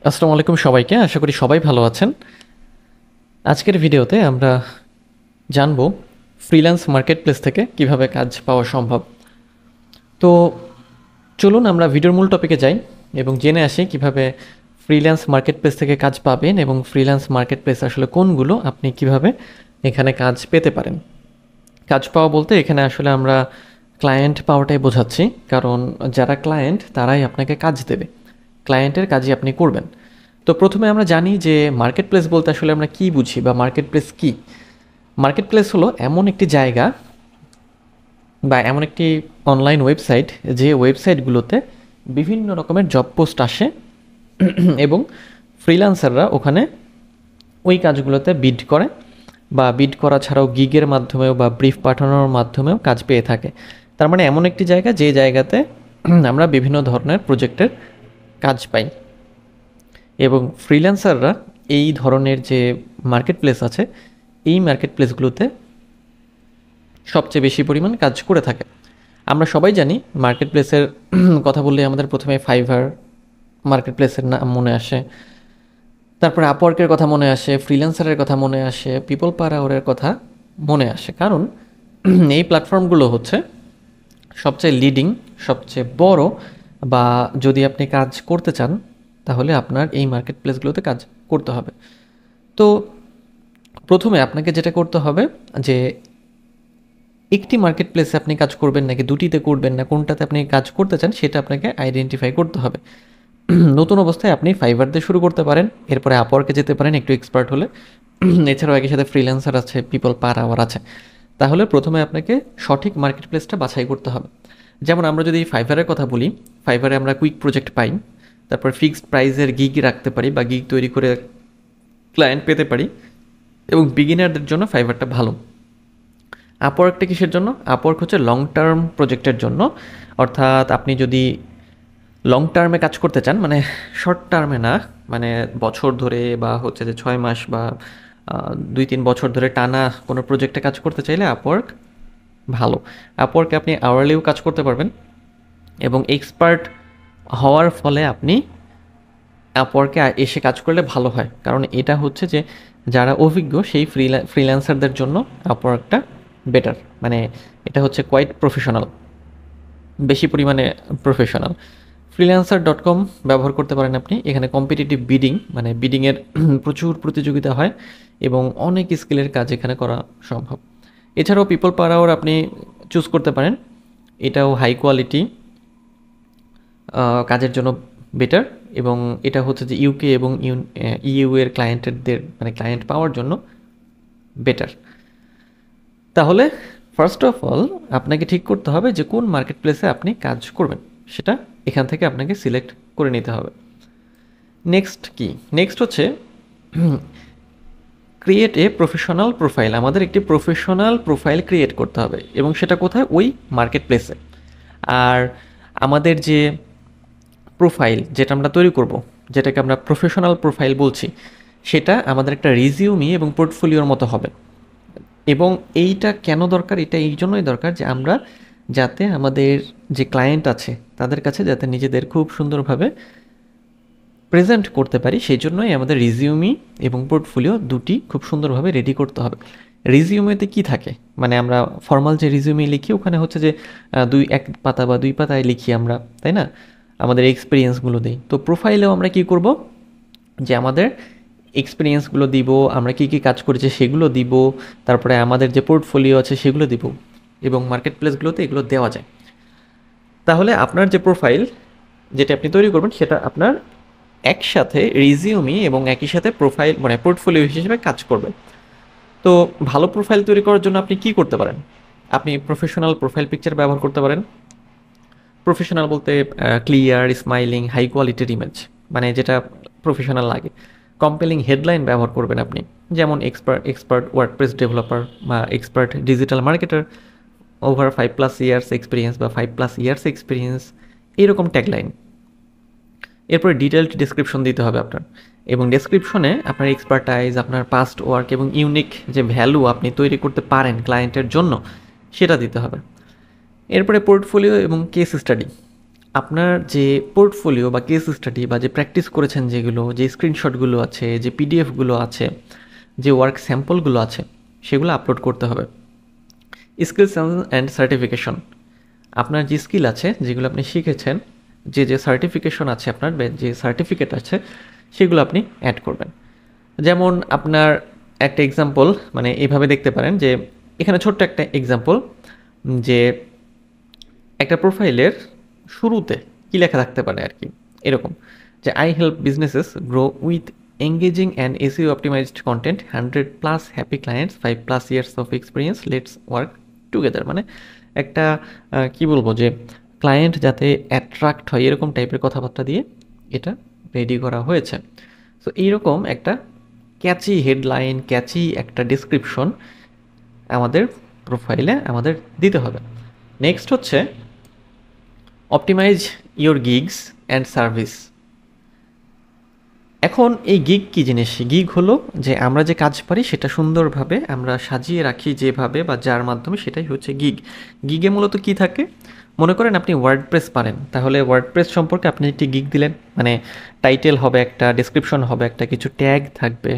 আসসালামু আলাইকুম সবাইকে। আশা করি সবাই ভালো আছেন। আজকের ভিডিওতে আমরা জানব ফ্রিল্যান্স মার্কেটপ্লেস থেকে কিভাবে কাজ পাওয়া সম্ভব। তো চলুন আমরা ভিডিওর মূল টপিকে যাই এবং জেনে আসি কিভাবে ফ্রিল্যান্স মার্কেটপ্লেস থেকে কাজ পাবেন এবং ফ্রিল্যান্স মার্কেটপ্লেস আসলে কোনগুলো, আপনি কিভাবে এখানে কাজ পেতে পারেন। কাজ পাওয়া বলতে এখানে আসলে আমরা ক্লায়েন্ট পাওয়াটাই বোঝাচ্ছি, কারণ যারা ক্লায়েন্ট তারাই আপনাকে কাজ দেবে, ক্লায়েন্টের কাজই আপনি করবেন। তো প্রথমে আমরা জানি যে মার্কেট প্লেস বলতে আসলে আমরা কী বুঝি বা মার্কেট প্লেস কী। মার্কেট প্লেস হলো এমন একটি জায়গা বা এমন একটি অনলাইন ওয়েবসাইট, যে ওয়েবসাইটগুলোতে বিভিন্ন রকমের জব পোস্ট আসে এবং ফ্রিল্যান্সাররা ওখানে ওই কাজগুলোতে বিড করে, বা বিড করা ছাড়াও গিগের মাধ্যমেও বা ব্রিফ পাঠানোর মাধ্যমেও কাজ পেয়ে থাকে। তার মানে এমন একটি জায়গা যে জায়গাতে আমরা বিভিন্ন ধরনের প্রজেক্টের কাজ পাই, এবং ফ্রিল্যান্সাররা এই ধরনের যে মার্কেট প্লেস আছে এই মার্কেট প্লেসগুলোতে সবচেয়ে বেশি পরিমাণ কাজ করে থাকে। আমরা সবাই জানি মার্কেট প্লেসের কথা বললে আমাদের প্রথমে ফাইভার মার্কেট প্লেসের নাম মনে আসে, তারপরে আপওয়ার্কের কথা মনে আসে, ফ্রিল্যান্সারের কথা মনে আসে, পিপল পার আওয়ারের কথা মনে আসে, কারণ এই প্ল্যাটফর্মগুলো হচ্ছে সবচেয়ে লিডিং, সবচেয়ে বড়, বা যদি আপনি কাজ করতে চান তাহলে আপনার এই মার্কেট প্লেসগুলোতে কাজ করতে হবে। তো প্রথমে আপনাকে যেটা করতে হবে যে একটি মার্কেট প্লেসে আপনি কাজ করবেন নাকি দুটিতে করবেন, না কোনটাতে আপনি কাজ করতে চান সেটা আপনাকে আইডেন্টিফাই করতে হবে। নতুন অবস্থায় আপনি ফাইবার দিয়ে শুরু করতে পারেন, এরপরে আপওয়ার্কে যেতে পারেন একটু এক্সপার্ট হলে, এছাড়াও একই সাথে ফ্রিল্যান্সার আছে, পিপল পার আওয়ার আছে। তাহলে প্রথমে আপনাকে সঠিক মার্কেট প্লেসটা বাছাই করতে হবে। যেমন আমরা যদি ফাইবারের কথা বলি, ফাইবারে আমরা কুইক প্রজেক্ট পাই, তারপর ফিক্সড প্রাইসের গিগ রাখতে পারি বা গিগ তৈরি করে ক্লায়েন্ট পেতে পারি, এবং বিগিনারদের জন্য ফাইবারটা ভালো। আপওয়ার্কটা কিসের জন্য? আপওয়ার্ক হচ্ছে লং টার্ম প্রজেক্টের জন্য, অর্থাৎ আপনি যদি লং টার্মে কাজ করতে চান, মানে শর্ট টার্মে না, মানে বছর ধরে বা হচ্ছে যে 6 মাস বা 2-3 বছর ধরে টানা কোনো প্রজেক্টে কাজ করতে চাইলে আপওয়ার্ক ভালো। আপওয়ার্কে আপনি আওয়ারলিও কাজ করতে পারবেন, এবং এক্সপার্ট হওয়ার ফলে আপনি আপওয়ার্কে এসে কাজ করলে ভালো হয়, কারণ এটা হচ্ছে যে যারা অভিজ্ঞ সেই ফ্রিল্যান্সারদের জন্য আপওয়ার্কটা বেটার, মানে এটা হচ্ছে কোয়াইট প্রফেশনাল, বেশি পরিমাণে প্রফেশনাল। freelancer.com ব্যবহার করতে পারেন আপনি। এখানে কম্পিটিটিভ বিডিং, মানে বিডিংয়ের প্রচুর প্রতিযোগিতা হয় এবং অনেক স্কিলের কাজ এখানে করা সম্ভব। এছাড়াও পিপল পার আওয়ার আপনি চুজ করতে পারেন, এটাও হাই কোয়ালিটি কাজের জন্য বেটার, এবং এটা হচ্ছে যে ইউকে এবং ইউ এর ক্লায়েন্টদের, মানে ক্লায়েন্ট পাওয়ার জন্য বেটার। তাহলে ফার্স্ট অফ অল আপনাকে ঠিক করতে হবে যে কোন মার্কেট প্লেসে আপনি কাজ করবেন, সেটা এখান থেকে আপনাকে সিলেক্ট করে নিতে হবে। নেক্সট কি? নেক্সট হচ্ছে ক্রিয়েট এ প্রফেশনাল প্রোফাইল। আমাদের একটি প্রফেশনাল প্রোফাইল ক্রিয়েট করতে হবে, এবং সেটা কোথায়? ওই মার্কেট প্লেসে। আর আমাদের যে প্রোফাইল যেটা আমরা তৈরি করব, যেটাকে আমরা প্রফেশনাল প্রোফাইল বলছি, সেটা আমাদের একটা রিজিউমি এবং পোর্টফোলিওর মতো হবে। এবং এইটা কেন দরকার? এটা এই জন্যই দরকার যে আমরা যাতে আমাদের যে ক্লায়েন্ট আছে তাদের কাছে যাতে নিজেদের খুব সুন্দরভাবে প্রেজেন্ট করতে পারি, সেই জন্যই আমাদের রিজিউমি এবং পোর্টফোলিও দুটি খুব সুন্দরভাবে রেডি করতে হবে। রিজিউমেতে কি থাকে? মানে আমরা ফর্মাল যে রিজিউমি লিখি ওখানে হচ্ছে যে 1 পাতা বা 2 পাতায় লিখি আমরা, তাই না? আমাদের এক্সপিরিয়েন্সগুলো দিই। তো প্রোফাইলেও আমরা কি করব, যে আমাদের এক্সপিরিয়েন্সগুলো দিব, আমরা কী কী কাজ করেছি সেগুলো দিব, তারপরে আমাদের যে পোর্টফোলিও আছে সেগুলো দিব, এবং মার্কেট প্লেসগুলোতে এগুলো দেওয়া যায়। তাহলে আপনার যে প্রোফাইল যেটা আপনি তৈরি করবেন সেটা আপনার একসাথে রিজিউমি এবং একই সাথে প্রোফাইল, মানে পোর্টফোলিও হিসেবে কাজ করবে। তো ভালো প্রোফাইল তৈরি করার জন্য আপনি কি করতে পারেন? আপনি প্রফেশনাল প্রোফাইল পিকচার ব্যবহার করতে পারেন। প্রফেশনাল বলতে ক্লিয়ার, স্মাইলিং, হাই কোয়ালিটির ইমেজ, মানে যেটা প্রফেশনাল লাগে। কম্পেলিং হেডলাইন ব্যবহার করবেন আপনি, যেমন এক্সপার্ট ওয়ার্ডপ্রেস ডেভেলপার বা expert digital marketer, over 5+ years experience বা 5+ ইয়ার্স এক্সপিরিয়েন্স, এইরকম ট্যাগলাইন। এরপরে ডিটেলড ডেসক্রিপশন দিতে হবে আপনার, এবং ডেসক্রিপশনে আপনার এক্সপার্টাইজ, আপনার পাস্ট ওয়ার্ক এবং ইউনিক যে ভ্যালু আপনি তৈরি করতে পারেন ক্লায়েন্টের জন্য সেটা দিতে হবে। এরপরে পোর্টফোলিও এবং কেস স্টাডি। আপনার যে পোর্টফোলিও বা কেস স্টাডি বা যে প্র্যাকটিস করেছেন যেগুলো, যে স্ক্রিনশটগুলো আছে, যে পিডিএফগুলো আছে, যে ওয়ার্ক স্যাম্পলগুলো আছে, সেগুলো আপলোড করতে হবে। স্কিলস অ্যান্ড সার্টিফিকেশন, আপনার যে স্কিল আছে, যেগুলো আপনি শিখেছেন, যে সার্টিফিকেশন আছে আপনার, যে সার্টিফিকেট আছে, সেগুলো আপনি অ্যাড করবেন। যেমন আপনার একটা এক্সাম্পল মানে এইভাবে দেখতে পারেন যে এখানে ছোট্ট একটা এক্সাম্পল, যে একটা প্রোফাইলের শুরুতে কী লেখা থাকতে পারে আর কি, এরকম যে I help businesses grow with engaging and SEO optimised content, 100+ happy clients, 5+ years of experience, let's work together. মানে একটা কি বলবো, যে ক্লায়েন্ট যাতে অ্যাট্রাক্ট হয় এরকম টাইপের কথাবার্তা দিয়ে এটা রেডি করা হয়েছে। সো এইরকম একটা ক্যাচি হেডলাইন, ক্যাচি একটা ডিসক্রিপশন আমাদের প্রোফাইলে আমাদের দিতে হবে। নেক্সট হচ্ছে optimize your gigs and service. এখন এই গিগ কী জিনিস? গিগ হলো যে আমরা যে কাজ পারি সেটা সুন্দরভাবে আমরা সাজিয়ে রাখি যেভাবে বা যার মাধ্যমে, সেটাই হচ্ছে গিগ। গিগে মূলত কী থাকে? মনে করেন আপনি ওয়ার্ডপ্রেস পারেন, তাহলে ওয়ার্ডপ্রেস সম্পর্কে আপনি একটি গিগ দিলেন, মানে টাইটেল হবে একটা, ডেসক্রিপশন হবে একটা, কিছু ট্যাগ থাকবে,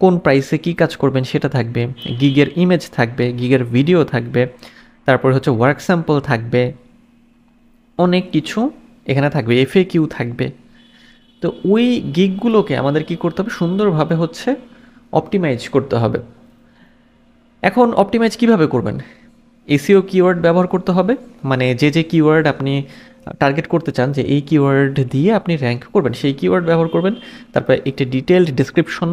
কোন প্রাইসে কী কাজ করবেন সেটা থাকবে, গিগের ইমেজ থাকবে, গিগের ভিডিও থাকবে, তারপর হচ্ছে ওয়ার্ক স্যাম্পল থাকবে, অনেক কিছু এখানে থাকবে, এফএকিউ থাকবে। তো ওই গিগগুলোকে আমাদের কি করতে হবে? সুন্দরভাবে হচ্ছে অপটিমাইজ করতে হবে। এখন অপটিমাইজ কিভাবে করবেন? এসইও কিওয়ার্ড ব্যবহার করতে হবে, মানে যে কিওয়ার্ড আপনি টার্গেট করতে চান, যে এই কিওয়ার্ড দিয়ে আপনি র্যাঙ্ক করবেন, সেই কিওয়ার্ড ব্যবহার করবেন। তারপরে একটি ডিটেলড ডেসক্রিপশন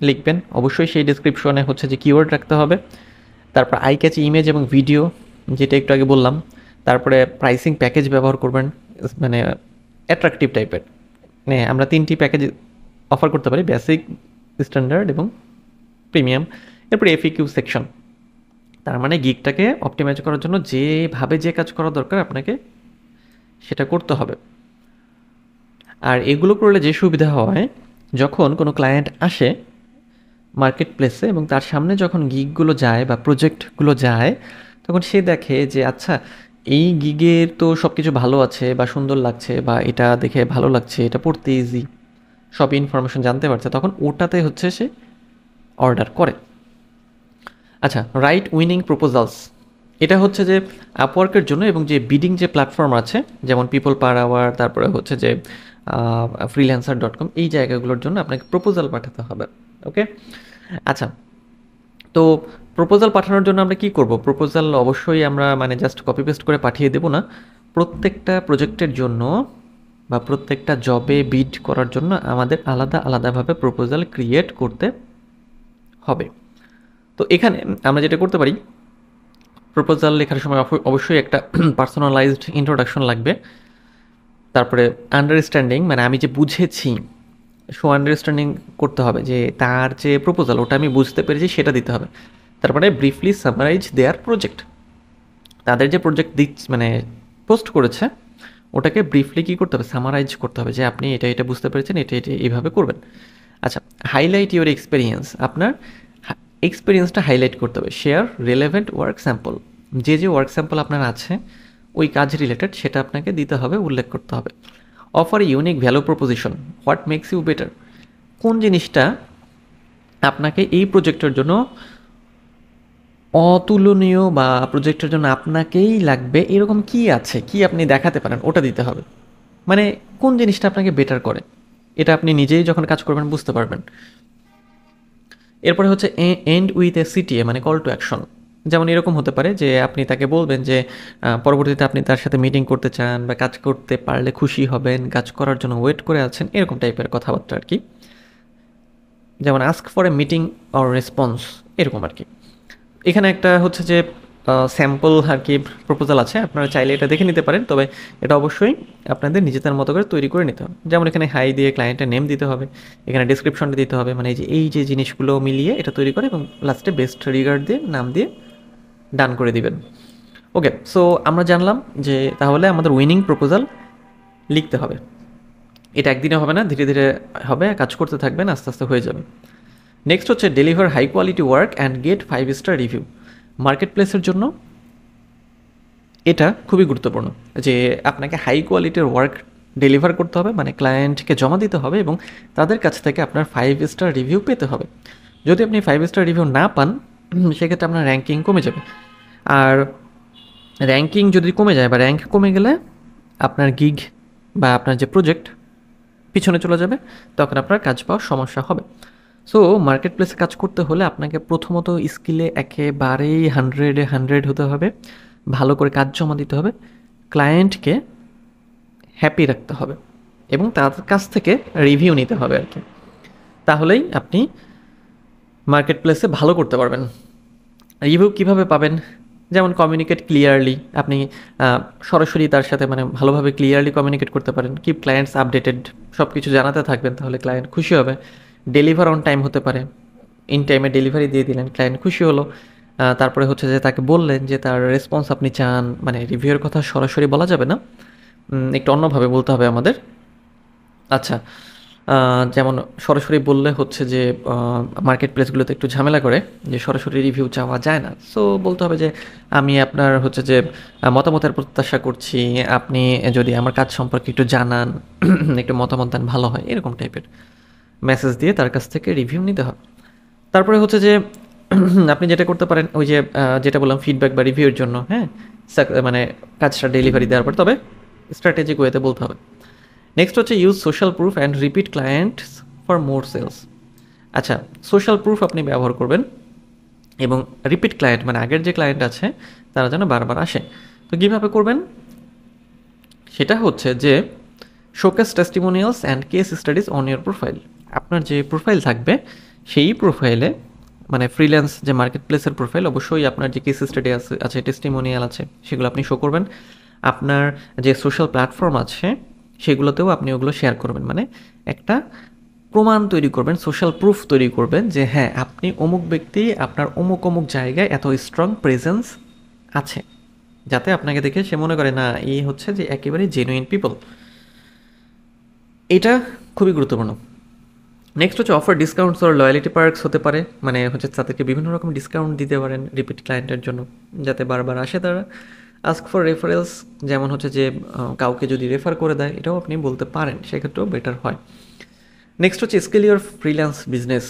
লিখবেন, অবশ্যই সেই ডেসক্রিপশনে হচ্ছে যে কিওয়ার্ড রাখতে হবে। তারপর আই ক্যাচি ইমেজ এবং ভিডিও, যেটা একটু আগে বললাম। তারপরে প্রাইসিং প্যাকেজ ব্যবহার করবেন, মানে অ্যাট্রাকটিভ টাইপের। মানে আমরা 3টি প্যাকেজ অফার করতে পারি, বেসিক, স্ট্যান্ডার্ড এবং প্রিমিয়াম। এরপরে এফএকিউ সেকশন, তার মানে গিগটাকে অপটিমাইজ করার জন্য যেভাবে যে কাজ করা দরকার আপনাকে সেটা করতে হবে। আর এগুলো করলে যে সুবিধা হয়, যখন কোনো ক্লায়েন্ট আসে মার্কেট প্লেসে এবং তার সামনে যখন গিগগুলো যায় বা প্রজেক্টগুলো যায়, তখন সে দেখে যে আচ্ছা, এই গিগের তো সব কিছু ভালো আছে বা সুন্দর লাগছে বা এটা দেখে ভালো লাগছে, এটা পড়তে ইজি, সব ইনফরমেশন জানতে পারছে, তখন ওটাতে হচ্ছে সে অর্ডার করে। আচ্ছা, রাইট উইনিং প্রপোজালস, এটা হচ্ছে যে আপওয়ার্কের জন্য এবং যে বিডিং যে প্ল্যাটফর্ম আছে, যেমন পিপল পার আওয়ার, তারপরে হচ্ছে যে freelancer.com, এই জায়গাগুলোর জন্য আপনাকে প্রপোজাল পাঠাতে হবে। ওকে, আচ্ছা, তো প্রপোজাল পাঠানোর জন্য আমরা কি করব? প্রপোজাল অবশ্যই আমরা মানে জাস্ট কপি পেস্ট করে পাঠিয়ে দেব না। প্রত্যেকটা প্রজেক্টের জন্য বা প্রত্যেকটা জবে বিড করার জন্য আমাদের আলাদা আলাদাভাবে প্রপোজাল ক্রিয়েট করতে হবে। তো এখানে আমরা যেটা করতে পারি, প্রপোজাল লেখার সময় অবশ্যই একটা পার্সোনালাইজড ইন্ট্রোডাকশন লাগবে। তারপরে আন্ডারস্ট্যান্ডিং, মানে আমি যে বুঝেছি, আন্ডারস্ট্যান্ডিং করতে হবে, যে তার যে প্রপোজাল ওটা আমি বুঝতে পেরেছি সেটা দিতে হবে। তারপরে ব্রিফলি সামারাইজ দেয়ার প্রজেক্ট, তাদের যে প্রজেক্ট মানে পোস্ট করেছে ওটাকে ব্রিফলি কী করতে হবে? সামারাইজ করতে হবে, যে আপনি এটা বুঝতে পেরেছেন, এটা এইভাবে করবেন। আচ্ছা, হাইলাইট ইউর এক্সপিরিয়েন্স, আপনার এক্সপিরিয়েন্সটা হাইলাইট করতে হবে। শেয়ার রিলেভেন্ট ওয়ার্ক স্যাম্পল, যে ওয়ার্ক স্যাম্পল আপনার আছে ওই কাজ রিলেটেড সেটা আপনাকে দিতে হবে, উল্লেখ করতে হবে। Offer unique value proposition, what makes you better, কোন জিনিসটা আপনাকে এই প্রজেক্টের জন্য অতুলনীয় বা প্রজেক্টের জন্য আপনাকেই লাগবে, এরকম কি আছে, কি আপনি দেখাতে পারেন, ওটা দিতে হবে। মানে কোন জিনিসটা আপনাকে বেটার করে, এটা আপনি নিজেই যখন কাজ করবেন বুঝতে পারবেন। এরপরে হচ্ছে এন্ড উইথ এ সিটিএ, মানে কল টু অ্যাকশন। যেমন এরকম হতে পারে যে আপনি তাকে বলবেন যে পরবর্তীতে আপনি তার সাথে মিটিং করতে চান বা কাজ করতে পারলে খুশি হবেন, কাজ করার জন্য ওয়েট করে আছেন, এরকম টাইপের কথাবার্তা আর কি। যেমন ask for a meeting or response, এরকম আর কি। এখানে একটা হচ্ছে যে স্যাম্পল আর কি প্রপোজাল আছে, আপনারা চাইলে এটা দেখে নিতে পারেন, তবে এটা অবশ্যই আপনাদের নিজেদের মতো করে তৈরি করে নিতে হবে। যেমন এখানে হাই দিয়ে ক্লায়েন্টের নেম দিতে হবে, এখানে ডিসক্রিপশনটা দিতে হবে, মানে এই যে জিনিসগুলো মিলিয়ে এটা তৈরি করে এবং লাস্টে বেস্ট রিগার্ড দিয়ে নাম দিয়ে ডান করে দিবেন। ওকে, সো আমরা জানলাম যে তাহলে আমাদের উইনিং প্রপোজাল লিখতে হবে। এটা একদিনে হবে না, ধীরে ধীরে হবে, কাজ করতে থাকবেন, আস্তে আস্তে হয়ে যাবে। নেক্সট হচ্ছে deliver high quality work and get 5 star review. Market প্লেসের জন্য এটা খুবই গুরুত্বপূর্ণ যে আপনাকে হাই কোয়ালিটির ওয়ার্ক ডেলিভার করতে হবে, মানে ক্লায়েন্টকে জমা দিতে হবে এবং তাদের কাছ থেকে আপনার 5 স্টার রিভিউ পেতে হবে। যদি আপনি 5 স্টার রিভিউ না পান সেক্ষেত্রে আপনার র্যাঙ্কিং কমে যাবে। আর র্যাঙ্কিং যদি কমে যায় বা র্যাঙ্ক কমে গেলে আপনার গিগ বা আপনার যে প্রজেক্ট পিছনে চলে যাবে, তখন আপনার কাজ পাওয়ার সমস্যা হবে। সো মার্কেট প্লেসে কাজ করতে হলে আপনাকে প্রথমত স্কিলে একেবারেই 100-এ 100 হতে হবে, ভালো করে কাজ জমা দিতে হবে, ক্লায়েন্টকে হ্যাপি রাখতে হবে এবং তার কাছ থেকে রিভিউ নিতে হবে আর কি। তাহলেই আপনি মার্কেট প্লেসে ভালো করতে পারবেন। রিভিউ কীভাবে পাবেন? যেমন কমিউনিকেট ক্লিয়ারলি, আপনি সরাসরি তার সাথে মানে ভালোভাবে ক্লিয়ারলি কমিউনিকেট করতে পারেন, কিপ ক্লায়েন্টস আপডেটেড, সব কিছু জানাতে থাকবেন, তাহলে ক্লায়েন্ট খুশি হবে। ডেলিভার অন টাইম হতে পারে, ইন টাইমে ডেলিভারি দিয়ে দিলেন, ক্লায়েন্ট খুশি হলো। তারপরে হচ্ছে যে তাকে বললেন যে তার রেসপন্স আপনি চান, মানে রিভিউয়ের কথা সরাসরি বলা যাবে না, একটু অন্যভাবে বলতে হবে আমাদের। আচ্ছা, যেমন সরাসরি বললে হচ্ছে যে মার্কেট প্লেসগুলোতে একটু ঝামেলা করে যে সরাসরি রিভিউ চাওয়া যায় না। সো বলতে হবে যে আমি আপনার হচ্ছে যে মতামতের প্রত্যাশা করছি, আপনি যদি আমার কাজ সম্পর্কে একটু জানান, একটু মতামত দেন ভালো হয়, এরকম টাইপের মেসেজ দিয়ে তার কাছ থেকে রিভিউ নিতে হবে। তারপরে হচ্ছে যে আপনি যেটা করতে পারেন ওই যে যেটা বললাম ফিডব্যাক বা রিভিউর জন্য, হ্যাঁ, মানে কাজটা ডেলিভারি দেওয়ার পর, তবে স্ট্র্যাটেজিক ওয়েতে বলতে হবে। নেক্সট হচ্ছে use social proof and repeat clients for more sales. আচ্ছা, সোশ্যাল প্রুফ আপনি ব্যবহার করবেন এবং রিপিট ক্লায়েন্ট মানে আগের যে ক্লায়েন্ট আছে তারা যেন বারবার আসে। তো কীভাবে করবেন? সেটা হচ্ছে যে showcase testimonials and case studies on your profile. আপনার যে প্রোফাইল থাকবে সেই প্রোফাইলে, মানে ফ্রিল্যান্স যে মার্কেট প্লেসের প্রোফাইল, অবশ্যই আপনার যে কেস স্টাডি আছে টেস্টিমোনিয়াল আছে সেগুলো আপনি শো করবেন। আপনার যে সোশ্যাল প্ল্যাটফর্ম আছে সেগুলোতেও আপনি ওগুলো শেয়ার করবেন, মানে একটা প্রমাণ তৈরি করবেন, সোশ্যাল প্রুফ তৈরি করবেন যে হ্যাঁ আপনি অমুক ব্যক্তি, আপনার অমুক অমুক জায়গায় এত স্ট্রং প্রেজেন্স আছে, যাতে আপনাকে দেখে সে মনে করে না এই হচ্ছে যে একেবারে জেনুইন পিপল। এটা খুবই গুরুত্বপূর্ণ। নেক্সট হচ্ছে অফার ডিসকাউন্টস আর লয়ালিটি পার্কস হতে পারে, মানে হচ্ছে তাদেরকে বিভিন্ন রকম ডিসকাউন্ট দিতে পারেন রিপিট ক্লায়েন্টের জন্য, যাতে বারবার আসে তারা। আস্ক ফর রেফারেলস, যেমন হচ্ছে যে কাউকে যদি রেফার করে দেয় এটাও আপনি বলতে পারেন, সেক্ষেত্রেও বেটার হয়। নেক্সট হচ্ছে স্কেল ইউর ফ্রিল্যান্স বিজনেস।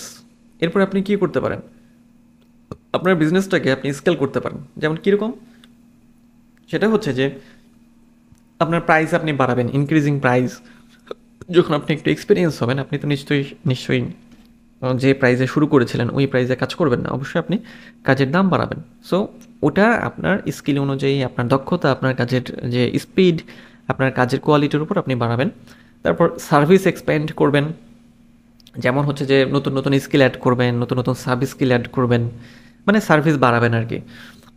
এরপর আপনি কী করতে পারেন? আপনার বিজনেসটাকে আপনি স্কেল করতে পারেন। যেমন কীরকম? সেটা হচ্ছে যে আপনার প্রাইস আপনি বাড়াবেন, ইনক্রিজিং প্রাইস। যখন আপনি একটু এক্সপিরিয়েন্স হবেন আপনি তো নিশ্চয়ই যে প্রাইসে শুরু করেছিলেন ওই প্রাইসে কাজ করবেন না, অবশ্যই আপনি কাজের দাম বাড়াবেন। সো ওটা আপনার স্কিল অনুযায়ী, আপনার দক্ষতা, আপনার কাজের যে স্পিড, আপনার কাজের কোয়ালিটির উপর আপনি বাড়াবেন। তারপর সার্ভিস এক্সপ্যান্ড করবেন, যেমন হচ্ছে যে নতুন নতুন স্কিল অ্যাড করবেন, নতুন নতুন সাব স্কিল অ্যাড করবেন, মানে সার্ভিস বাড়াবেন আর কি।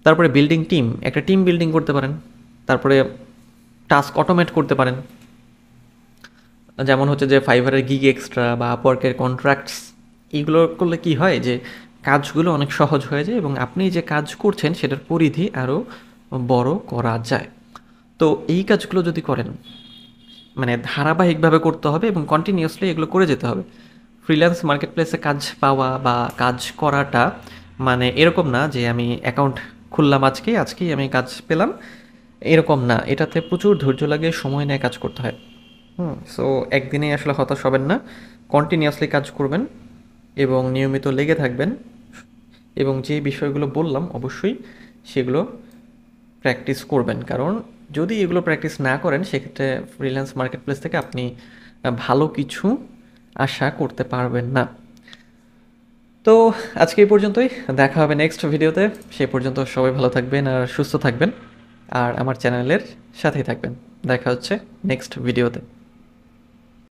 তারপরে বিল্ডিং টিম, একটা টিম বিল্ডিং করতে পারেন। তারপরে টাস্ক অটোমেট করতে পারেন, যেমন হচ্ছে যে ফাইবারের গিগ এক্সট্রা বা আপওয়ার্কের কন্ট্রাক্টস, এইগুলো করলে কি হয় যে কাজগুলো অনেক সহজ হয়ে যায় এবং আপনি যে কাজ করছেন সেটার পরিধি আরও বড় করা যায়। তো এই কাজগুলো যদি করেন, মানে ধারাবাহিকভাবে করতে হবে এবং কন্টিনিউয়াসলি এগুলো করে যেতে হবে। ফ্রিল্যান্স মার্কেট প্লেসে কাজ পাওয়া বা কাজ করাটা মানে এরকম না যে আমি অ্যাকাউন্ট খুললাম আজকেই আমি কাজ পেলাম, এরকম না। এটাতে প্রচুর ধৈর্য লাগে, সময় নিয়ে কাজ করতে হয়। সো একদিনেই আসলে হতাশ হবেন না, কন্টিনিউয়াসলি কাজ করবেন এবং নিয়মিত লেগে থাকবেন এবং যে বিষয়গুলো বললাম অবশ্যই সেগুলো প্র্যাকটিস করবেন, কারণ যদি এগুলো প্র্যাকটিস না করেন সেক্ষেত্রে ফ্রিল্যান্স মার্কেট প্লেস থেকে আপনি ভালো কিছু আশা করতে পারবেন না। তো আজকে এই পর্যন্তই, দেখা হবে নেক্সট ভিডিওতে। সেই পর্যন্ত সবাই ভালো থাকবেন আর সুস্থ থাকবেন আর আমার চ্যানেলের সাথেই থাকবেন। দেখা হচ্ছে নেক্সট ভিডিওতে।